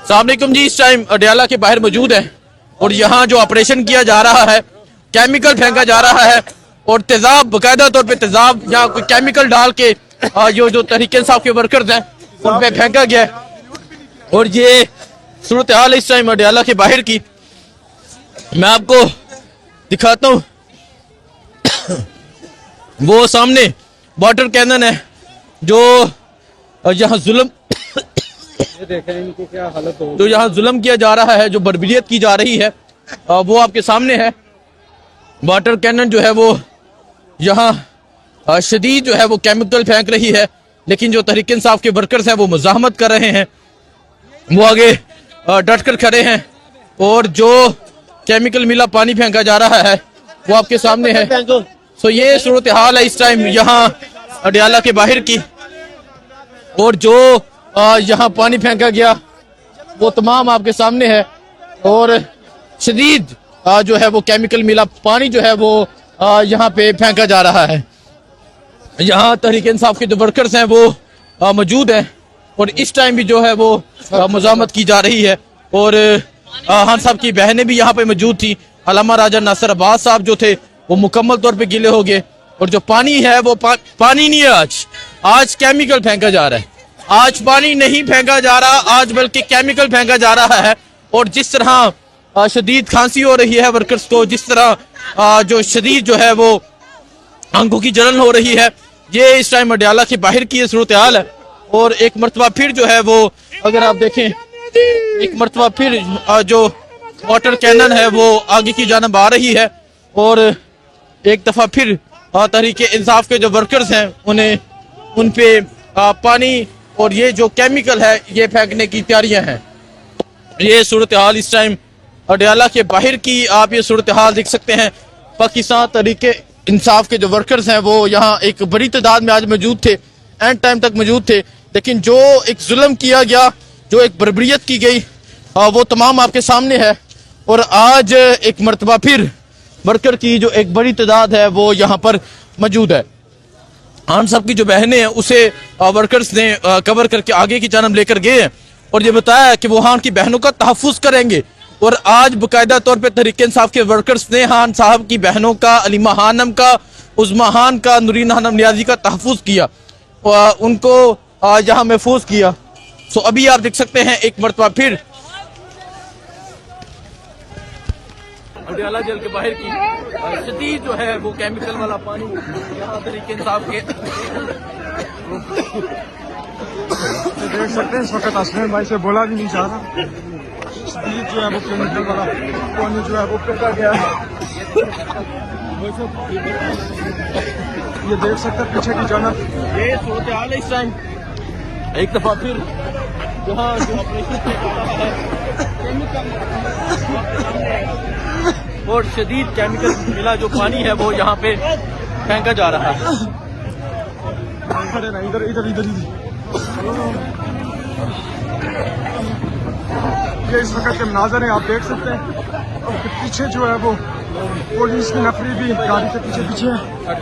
अस्सलाम वालेकुम जी। इस टाइम अडयाला के बाहर मौजूद है और यहाँ जो ऑपरेशन किया जा रहा है, केमिकल फेंका जा रहा है और तेजाब, बाकायदा तौर पे तेजाब यहाँ कोई केमिकल डाल के जो तहरीक इंसाफ के वर्कर्स हैं उन पे फेंका गया है। और ये सूरत हाल है इस टाइम अडयाला के बाहर की। मैं आपको दिखाता हूँ, वो सामने वाटर कैनन है जो यहाँ जुल्म देखें इनकी क्या हालत हो, जो यहाँ जुल्म किया जा रहा है, जो बर्बरियत की जा रही है, वो आपके सामने है। वाटर कैनन जो है वो यहाँ शदीद जो है वो केमिकल फेंक रही है, लेकिन जो तहरीक इंसाफ के वर्कर्स हैं वो मुजाहमत कर रहे हैं, वो आगे डट कर खड़े हैं। और जो केमिकल मिला पानी फेंका जा रहा है वो आपके सामने है। सो ये सूरत हाल है इस टाइम यहाँ अडयाला के बाहर की। और जो यहाँ पानी फेंका गया वो तमाम आपके सामने है और शदीद जो है वो केमिकल मिला पानी जो है वो यहाँ पे फेंका जा रहा है। यहाँ तहरीक इंसाफ के जो वर्कर्स हैं वो मौजूद हैं और इस टाइम भी जो है वो मुजाहमत की जा रही है। और खान साहब की बहनें भी यहाँ पे मौजूद थी। अल्लामा राजा नासिर अब्बास साहब जो थे वो मुकम्मल तौर पे गिले हो गए। और जो पानी है वो पानी नहीं है, आज केमिकल फेंका जा रहा है। आज पानी नहीं फेंका जा रहा, आज बल्कि केमिकल फेंका जा रहा है। और जिस तरह शदीद खांसी हो रही है वर्कर्स को, जिस तरह जो शदीद जो है वो आंखों की जलन हो रही है, ये इस टाइम अडयाला के बाहर की सूरत हाल है। और एक मरतबा फिर जो है वो अगर आप देखें, एक मरतबा फिर जो वाटर कैनन है वो आगे की जानब आ रही है और एक दफा फिर तहरीक इंसाफ के जो वर्कर्स हैं उन्हें उन पे पानी और ये जो केमिकल है ये फेंकने की तैयारियां हैं। ये सूरत हाल इस टाइम अडयाला के बाहर की आप ये सूरत हाल देख सकते हैं। पाकिस्तान तहरीक इंसाफ के जो वर्कर्स हैं वो यहाँ एक बड़ी तादाद में आज मौजूद थे, एंड टाइम तक मौजूद थे, लेकिन जो एक जुल्म किया गया, जो एक बर्बरियत की गई, वो तमाम आपके सामने है। और आज एक मरतबा फिर वर्कर की जो एक बड़ी तादाद है वो यहाँ पर मौजूद है। खान साहब की जो बहनें हैं उसे वर्कर्स ने कवर करके आगे की जानब लेकर गए हैं और ये बताया कि वो खान की बहनों का तहफ़्फ़ुज़ करेंगे। और आज बाकायदा तौर पे तहरीक इंसाफ के वर्कर्स ने खान साहब की बहनों का, अलीमा खानम का, उज़्मा खान का, नूरीन खानम नियाजी का तहफ़्फ़ुज़ किया, उनको यहाँ महफूज किया। सो अभी आप देख सकते हैं एक मरतबा फिर अडयाला जेल के बाहर की शदीद जो है वो केमिकल वाला पानी यहाँ तहरीक इंसाफ के देख सकते हैं इस वक्त असलम भाई से बोला भी नहीं जा रहा। शदीद जो है वो केमिकल वाला पानी जो है वो फेंका गया है। ये देख सकते हैं पीछे की जानब ये सूरत हाल है इस टाइम। एक दफा फिर यहाँ जो ऑपरेशन है और शदीद केमिकल मिला जो पानी है वो यहाँ पे फेंका जा रहा है। इधर इधर इधर ये इस वक्त के मनाज़र हैं, आप देख सकते हैं। और पीछे जो है वो पुलिस की नफरी भी गाड़ी के पीछे पीछे है।